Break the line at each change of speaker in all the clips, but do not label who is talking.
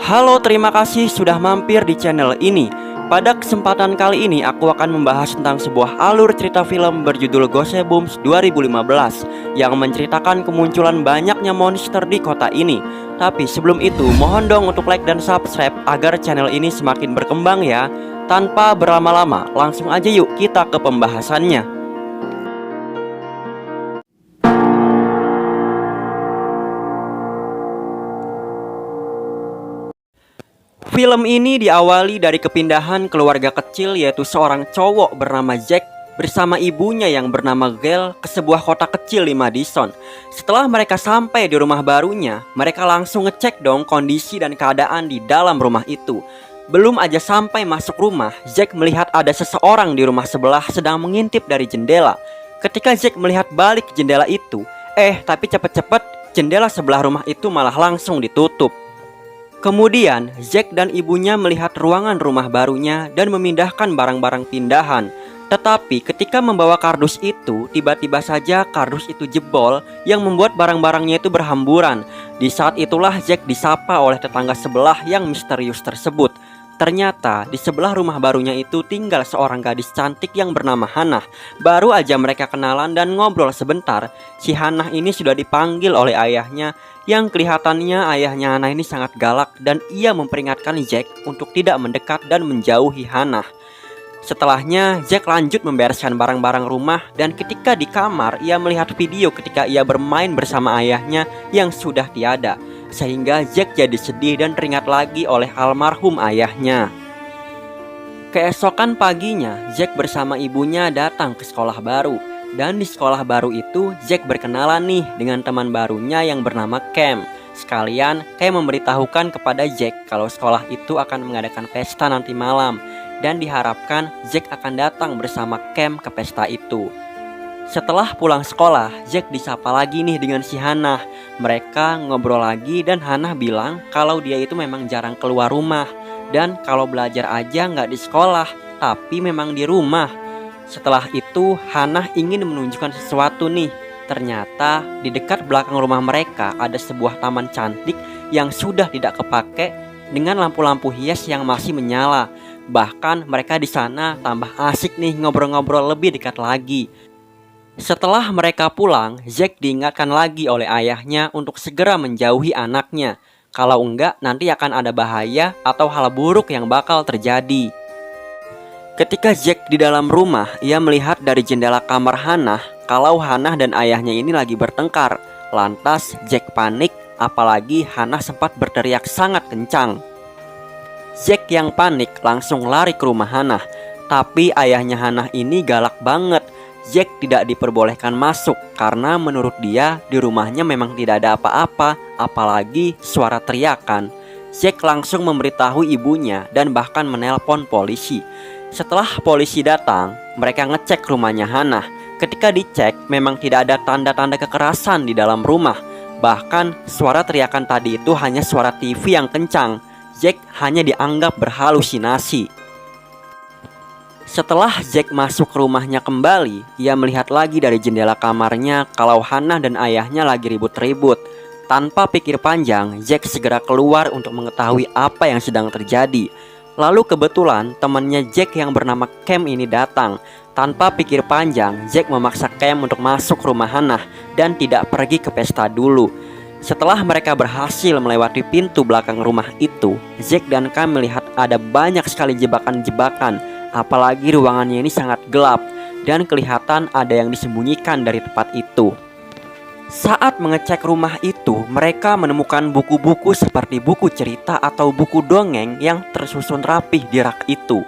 Halo, terima kasih sudah mampir di channel ini. Pada kesempatan kali ini aku akan membahas tentang sebuah alur cerita film berjudul Goosebumps 2015 yang menceritakan kemunculan banyaknya monster di kota ini. Tapi sebelum itu, mohon dong untuk like dan subscribe agar channel ini semakin berkembang ya. Tanpa berlama-lama, langsung aja yuk kita ke pembahasannya. Film ini diawali dari kepindahan keluarga kecil, yaitu seorang cowok bernama Jack bersama ibunya yang bernama Gail ke sebuah kota kecil di Madison. Setelah mereka sampai di rumah barunya, mereka langsung ngecek dong kondisi dan keadaan di dalam rumah itu. Belum aja sampai masuk rumah, Jack melihat ada seseorang di rumah sebelah sedang mengintip dari jendela. Ketika Jack melihat balik ke jendela itu, tapi cepet-cepet jendela sebelah rumah itu malah langsung ditutup. Kemudian, Jack dan ibunya melihat ruangan rumah barunya dan memindahkan barang-barang pindahan. Tetapi ketika membawa kardus itu, tiba-tiba saja kardus itu jebol yang membuat barang-barangnya itu berhamburan. Di saat itulah Jack disapa oleh tetangga sebelah yang misterius tersebut. Ternyata di sebelah rumah barunya itu tinggal seorang gadis cantik yang bernama Hannah. Baru aja mereka kenalan dan ngobrol sebentar, si Hannah ini sudah dipanggil oleh ayahnya, yang kelihatannya ayahnya Hannah ini sangat galak dan ia memperingatkan Jack untuk tidak mendekat dan menjauhi Hannah. Setelahnya Jack lanjut membereskan barang-barang rumah dan ketika di kamar ia melihat video ketika ia bermain bersama ayahnya yang sudah tiada. Sehingga Jack jadi sedih dan teringat lagi oleh almarhum ayahnya. Keesokan paginya, Jack bersama ibunya datang ke sekolah baru. Dan di sekolah baru itu, Jack berkenalan nih dengan teman barunya yang bernama Cam. Sekalian, Cam memberitahukan kepada Jack kalau sekolah itu akan mengadakan pesta nanti malam. Dan diharapkan Jack akan datang bersama Cam ke pesta itu. Setelah pulang sekolah, Jack disapa lagi nih dengan si Hannah. Mereka ngobrol lagi dan Hannah bilang kalau dia itu memang jarang keluar rumah. Dan kalau belajar aja nggak di sekolah, tapi memang di rumah. Setelah itu, Hannah ingin menunjukkan sesuatu nih. Ternyata di dekat belakang rumah mereka ada sebuah taman cantik yang sudah tidak kepake dengan lampu-lampu hias yang masih menyala. Bahkan mereka di sana tambah asik nih ngobrol-ngobrol lebih dekat lagi. Setelah mereka pulang, Jack diingatkan lagi oleh ayahnya untuk segera menjauhi anaknya. Kalau enggak, nanti akan ada bahaya atau hal buruk yang bakal terjadi. Ketika Jack di dalam rumah, ia melihat dari jendela kamar Hannah kalau Hannah dan ayahnya ini lagi bertengkar. Lantas Jack panik, apalagi Hannah sempat berteriak sangat kencang. Jack yang panik langsung lari ke rumah Hannah. Tapi ayahnya Hannah ini galak banget. Jack tidak diperbolehkan masuk karena menurut dia di rumahnya memang tidak ada apa-apa, apalagi suara teriakan. Jack langsung memberitahu ibunya dan bahkan menelpon polisi. Setelah polisi datang, mereka ngecek rumahnya Hannah. Ketika dicek, memang tidak ada tanda-tanda kekerasan di dalam rumah. Bahkan suara teriakan tadi itu hanya suara TV yang kencang. Jack hanya dianggap berhalusinasi. Setelah Jack masuk ke rumahnya kembali, ia melihat lagi dari jendela kamarnya kalau Hannah dan ayahnya lagi ribut-ribut. Tanpa pikir panjang, Jack segera keluar untuk mengetahui apa yang sedang terjadi. Lalu kebetulan temannya Jack yang bernama Cam ini datang. Tanpa pikir panjang, Jack memaksa Cam untuk masuk rumah Hannah dan tidak pergi ke pesta dulu. Setelah mereka berhasil melewati pintu belakang rumah itu, Jack dan Cam melihat ada banyak sekali jebakan-jebakan. Apalagi ruangannya ini sangat gelap dan kelihatan ada yang disembunyikan dari tempat itu. Saat mengecek rumah itu, mereka menemukan buku-buku seperti buku cerita atau buku dongeng yang tersusun rapih di rak itu.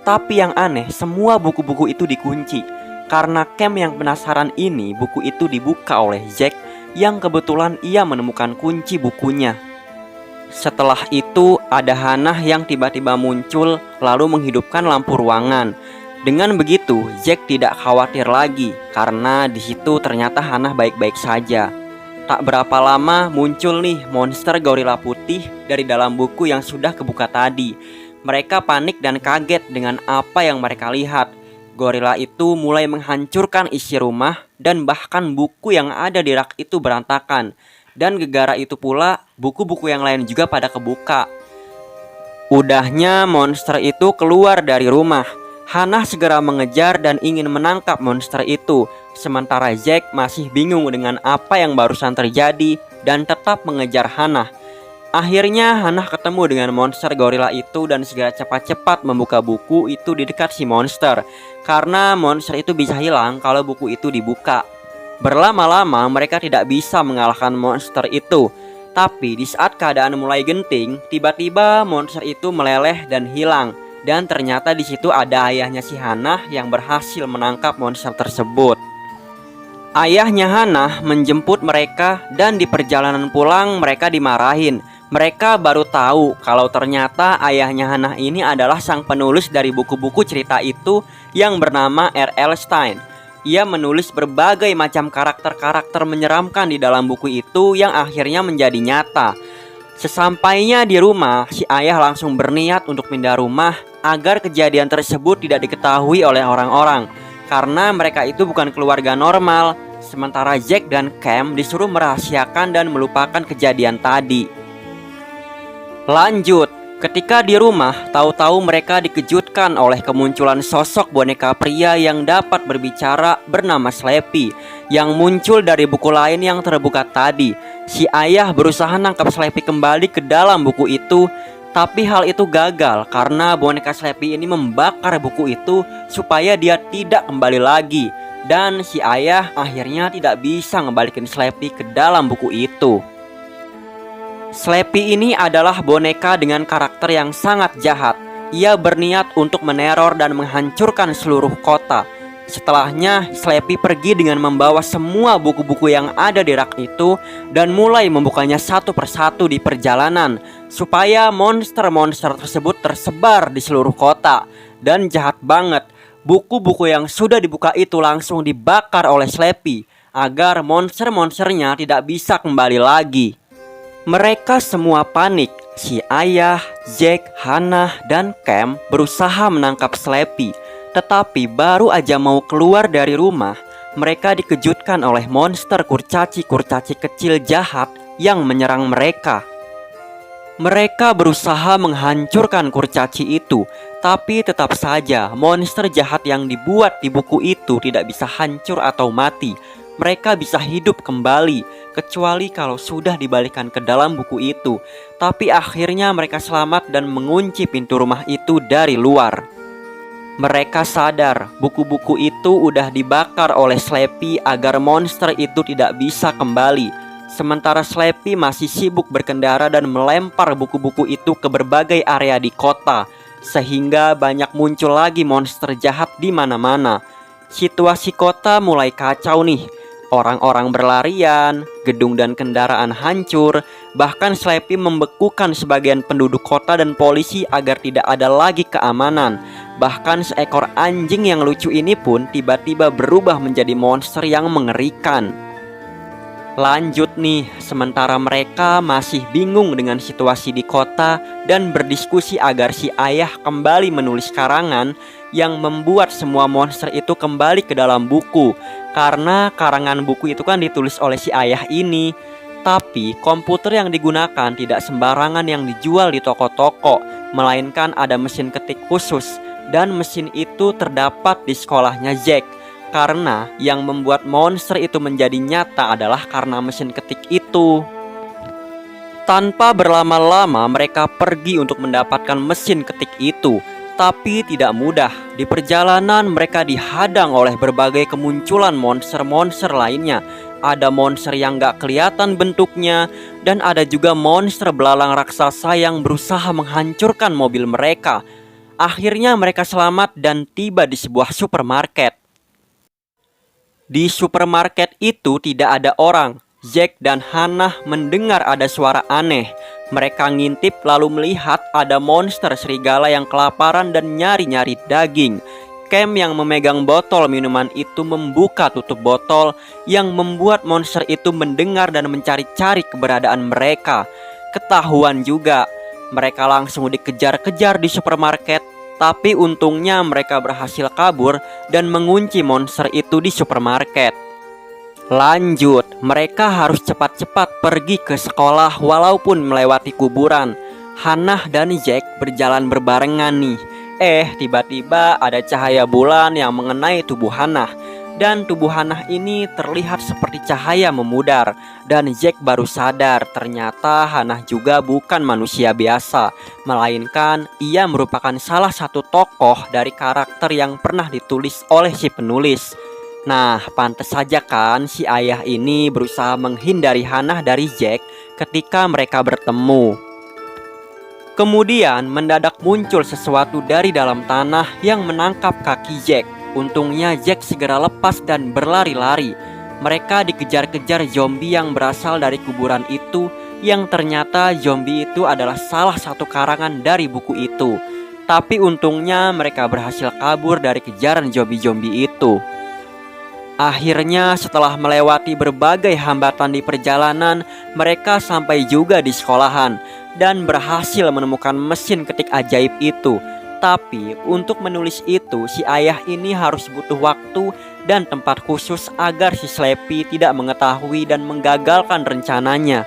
Tapi yang aneh, semua buku-buku itu dikunci. Karena Cam yang penasaran ini, buku itu dibuka oleh Jack yang kebetulan ia menemukan kunci bukunya. Setelah itu ada Hannah yang tiba-tiba muncul lalu menghidupkan lampu ruangan. Dengan begitu Jack tidak khawatir lagi karena di situ ternyata Hannah baik-baik saja. Tak berapa lama muncul nih monster gorila putih dari dalam buku yang sudah kebuka tadi. Mereka panik dan kaget dengan apa yang mereka lihat. Gorila itu mulai menghancurkan isi rumah dan bahkan buku yang ada di rak itu berantakan. Dan gegara itu pula buku-buku yang lain juga pada kebuka. Udahnya monster itu keluar dari rumah. Hannah segera mengejar dan ingin menangkap monster itu. Sementara Jack masih bingung dengan apa yang barusan terjadi dan tetap mengejar Hannah. Akhirnya Hannah ketemu dengan monster gorila itu dan segera cepat-cepat membuka buku itu di dekat si monster. Karena monster itu bisa hilang kalau buku itu dibuka. Berlama-lama mereka tidak bisa mengalahkan monster itu. Tapi di saat keadaan mulai genting, tiba-tiba monster itu meleleh dan hilang. Dan ternyata di situ ada ayahnya si Hannah yang berhasil menangkap monster tersebut. Ayahnya Hannah menjemput mereka dan di perjalanan pulang mereka dimarahin. Mereka baru tahu kalau ternyata ayahnya Hannah ini adalah sang penulis dari buku-buku cerita itu yang bernama R.L. Stine. Ia menulis berbagai macam karakter-karakter menyeramkan di dalam buku itu yang akhirnya menjadi nyata. Sesampainya di rumah, si ayah langsung berniat untuk pindah rumah agar kejadian tersebut tidak diketahui oleh orang-orang. Karena mereka itu bukan keluarga normal, sementara Jack dan Cam disuruh merahasiakan dan melupakan kejadian tadi. Lanjut, ketika di rumah, tahu-tahu mereka dikejutkan oleh kemunculan sosok boneka pria yang dapat berbicara bernama Slappy yang muncul dari buku lain yang terbuka tadi. Si ayah berusaha nangkap Slappy kembali ke dalam buku itu, tapi hal itu gagal karena boneka Slappy ini membakar buku itu supaya dia tidak kembali lagi. Dan si ayah akhirnya tidak bisa ngembalikan Slappy ke dalam buku itu. Slappy ini adalah boneka dengan karakter yang sangat jahat. Ia berniat untuk meneror dan menghancurkan seluruh kota. Setelahnya, Slappy pergi dengan membawa semua buku-buku yang ada di rak itu dan mulai membukanya satu persatu di perjalanan supaya monster-monster tersebut tersebar di seluruh kota. Dan jahat banget, buku-buku yang sudah dibuka itu langsung dibakar oleh Slappy agar monster-monsternya tidak bisa kembali lagi. Mereka semua panik. Si ayah, Jack, Hannah, dan Cam berusaha menangkap Slappy. Tetapi baru aja mau keluar dari rumah, mereka dikejutkan oleh monster kurcaci-kurcaci kecil jahat yang menyerang mereka. Mereka berusaha menghancurkan kurcaci itu, tapi tetap saja monster jahat yang dibuat di buku itu tidak bisa hancur atau mati. Mereka bisa hidup kembali, kecuali kalau sudah dibalikan ke dalam buku itu. Tapi akhirnya mereka selamat dan mengunci pintu rumah itu dari luar. Mereka sadar buku-buku itu udah dibakar oleh Slappy agar monster itu tidak bisa kembali. Sementara Slappy masih sibuk berkendara dan melempar buku-buku itu ke berbagai area di kota, sehingga banyak muncul lagi monster jahat di mana-mana. Situasi kota mulai kacau nih. Orang-orang berlarian, gedung dan kendaraan hancur, bahkan Slappy membekukan sebagian penduduk kota dan polisi agar tidak ada lagi keamanan. Bahkan seekor anjing yang lucu ini pun tiba-tiba berubah menjadi monster yang mengerikan. Lanjut nih, sementara mereka masih bingung dengan situasi di kota dan berdiskusi agar si ayah kembali menulis karangan yang membuat semua monster itu kembali ke dalam buku. Karena karangan buku itu kan ditulis oleh si ayah ini. Tapi komputer yang digunakan tidak sembarangan yang dijual di toko-toko, melainkan ada mesin ketik khusus. Dan mesin itu terdapat di sekolahnya Jack. Karena yang membuat monster itu menjadi nyata adalah karena mesin ketik itu. Tanpa berlama-lama mereka pergi untuk mendapatkan mesin ketik itu. Tapi tidak mudah. Di perjalanan mereka dihadang oleh berbagai kemunculan monster-monster lainnya. Ada monster yang gak kelihatan bentuknya, dan ada juga monster belalang raksasa yang berusaha menghancurkan mobil mereka. Akhirnya mereka selamat dan tiba di sebuah supermarket. Di supermarket itu tidak ada orang. Jack dan Hannah mendengar ada suara aneh. Mereka ngintip lalu melihat ada monster serigala yang kelaparan dan nyari-nyari daging. Cam yang memegang botol minuman itu membuka tutup botol yang membuat monster itu mendengar dan mencari-cari keberadaan mereka. Ketahuan juga, mereka langsung dikejar-kejar di supermarket. Tapi untungnya mereka berhasil kabur dan mengunci monster itu di supermarket. Lanjut, mereka harus cepat-cepat pergi ke sekolah walaupun melewati kuburan. Hannah dan Jack berjalan berbarengan nih. Tiba-tiba ada cahaya bulan yang mengenai tubuh Hannah. Dan tubuh Hannah ini terlihat seperti cahaya memudar. Dan Jack baru sadar ternyata Hannah juga bukan manusia biasa, melainkan ia merupakan salah satu tokoh dari karakter yang pernah ditulis oleh si penulis. Nah, pantas saja kan si ayah ini berusaha menghindari Hannah dari Jack ketika mereka bertemu. Kemudian mendadak muncul sesuatu dari dalam tanah yang menangkap kaki Jack. Untungnya Jack segera lepas dan berlari-lari. Mereka dikejar-kejar zombie yang berasal dari kuburan itu, yang ternyata zombie itu adalah salah satu karangan dari buku itu. Tapi untungnya mereka berhasil kabur dari kejaran zombie-zombie itu. Akhirnya setelah melewati berbagai hambatan di perjalanan, mereka sampai juga di sekolahan dan berhasil menemukan mesin ketik ajaib itu. Tapi untuk menulis itu, si ayah ini harus butuh waktu dan tempat khusus agar si Slappy tidak mengetahui dan menggagalkan rencananya.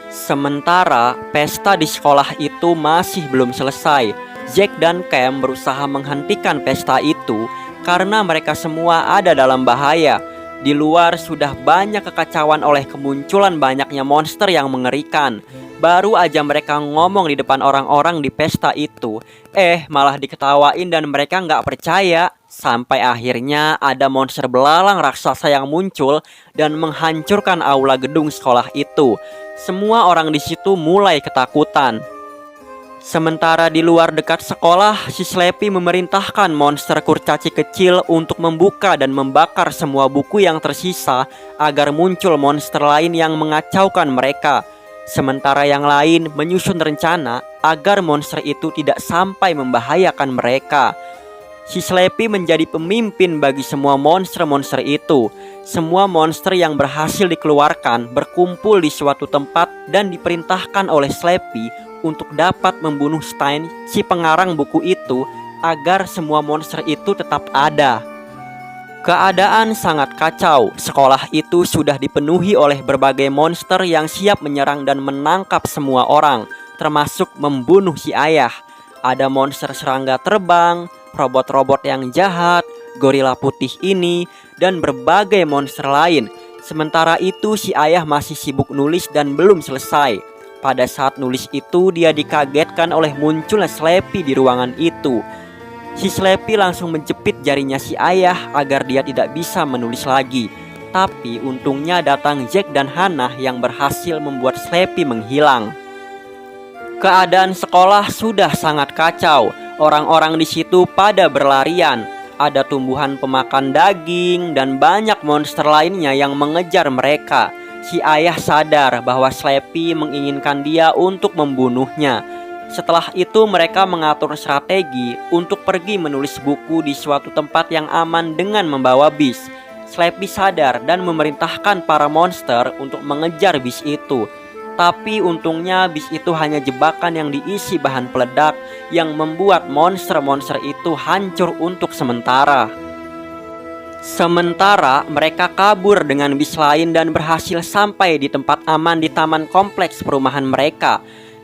Sementara pesta di sekolah itu masih belum selesai. Jack dan Cam berusaha menghentikan pesta itu karena mereka semua ada dalam bahaya. Di luar sudah banyak kekacauan oleh kemunculan banyaknya monster yang mengerikan. Baru aja mereka ngomong di depan orang-orang di pesta itu, malah diketawain dan mereka nggak percaya. Sampai akhirnya ada monster belalang raksasa yang muncul dan menghancurkan aula gedung sekolah itu. Semua orang di situ mulai ketakutan. Sementara di luar dekat sekolah, si Slappy memerintahkan monster kurcaci kecil untuk membuka dan membakar semua buku yang tersisa agar muncul monster lain yang mengacaukan mereka. Sementara yang lain menyusun rencana agar monster itu tidak sampai membahayakan mereka. Si Slappy menjadi pemimpin bagi semua monster-monster itu. Semua monster yang berhasil dikeluarkan berkumpul di suatu tempat dan diperintahkan oleh Slappy untuk dapat membunuh Stein, si pengarang buku itu, agar semua monster itu tetap ada. Keadaan sangat kacau. Sekolah itu sudah dipenuhi oleh berbagai monster yang siap menyerang dan menangkap semua orang, termasuk membunuh si ayah. Ada monster serangga terbang, robot-robot yang jahat, gorila putih ini, dan berbagai monster lain. Sementara itu si ayah masih sibuk nulis dan belum selesai. Pada saat nulis itu dia dikagetkan oleh munculnya Slappy di ruangan itu. Si Slappy langsung menjepit jarinya si ayah agar dia tidak bisa menulis lagi. Tapi untungnya datang Jack dan Hannah yang berhasil membuat Slappy menghilang. Keadaan sekolah sudah sangat kacau. Orang-orang di situ pada berlarian. Ada tumbuhan pemakan daging dan banyak monster lainnya yang mengejar mereka. Si ayah sadar bahwa Slappy menginginkan dia untuk membunuhnya. Setelah itu mereka mengatur strategi untuk pergi menulis buku di suatu tempat yang aman dengan membawa bis. Slappy sadar dan memerintahkan para monster untuk mengejar bis itu. Tapi untungnya bis itu hanya jebakan yang diisi bahan peledak yang membuat monster-monster itu hancur untuk sementara. Sementara mereka kabur dengan bis lain dan berhasil sampai di tempat aman di taman kompleks perumahan mereka.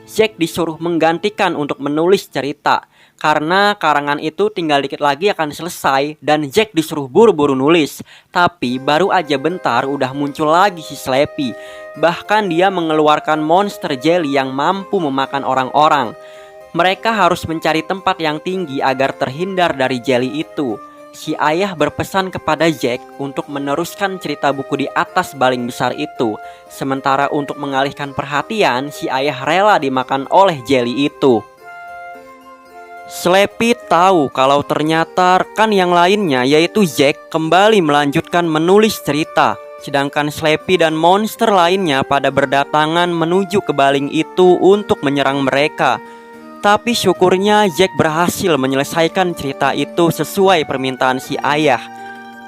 Jack disuruh menggantikan untuk menulis cerita karena karangan itu tinggal dikit lagi akan selesai dan Jack disuruh buru-buru nulis. Tapi baru aja bentar udah muncul lagi si Slappy. Bahkan dia mengeluarkan monster jelly yang mampu memakan orang-orang. Mereka harus mencari tempat yang tinggi agar terhindar dari jelly itu. Si ayah berpesan kepada Jack untuk meneruskan cerita buku di atas baling besar itu. Sementara untuk mengalihkan perhatian, si ayah rela dimakan oleh jelly itu. Slappy tahu kalau ternyata rekan yang lainnya yaitu Jack kembali melanjutkan menulis cerita. Sedangkan Slappy dan monster lainnya pada berdatangan menuju ke baling itu untuk menyerang mereka. Tapi syukurnya Jack berhasil menyelesaikan cerita itu sesuai permintaan si ayah.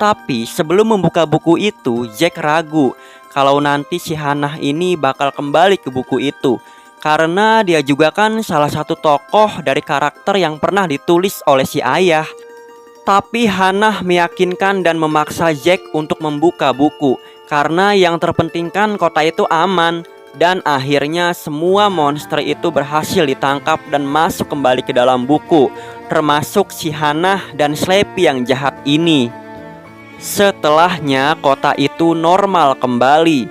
Tapi sebelum membuka buku itu, Jack ragu kalau nanti si Hannah ini bakal kembali ke buku itu. Karena dia juga kan salah satu tokoh dari karakter yang pernah ditulis oleh si ayah. Tapi Hannah meyakinkan dan memaksa Jack untuk membuka buku. Karena yang terpenting kan kota itu aman. Dan akhirnya semua monster itu berhasil ditangkap dan masuk kembali ke dalam buku, termasuk si Hannah dan Slappy yang jahat ini. Setelahnya kota itu normal kembali.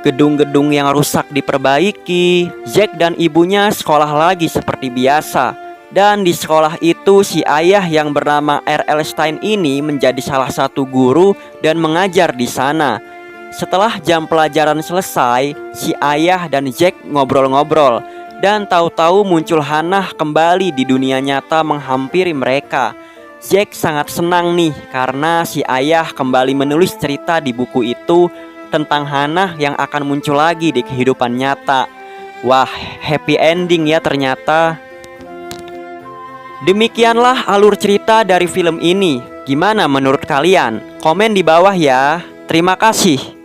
Gedung-gedung yang rusak diperbaiki. Jack dan ibunya sekolah lagi seperti biasa. Dan di sekolah itu si ayah yang bernama R.L. Stein ini menjadi salah satu guru dan mengajar di sana. Setelah jam pelajaran selesai, si ayah dan Jack ngobrol-ngobrol. Dan tahu-tahu muncul Hannah kembali di dunia nyata menghampiri mereka. Jack sangat senang nih karena si ayah kembali menulis cerita di buku itu tentang Hannah yang akan muncul lagi di kehidupan nyata. Wah, happy ending ya ternyata. Demikianlah alur cerita dari film ini. Gimana menurut kalian? Komen di bawah ya. Terima kasih.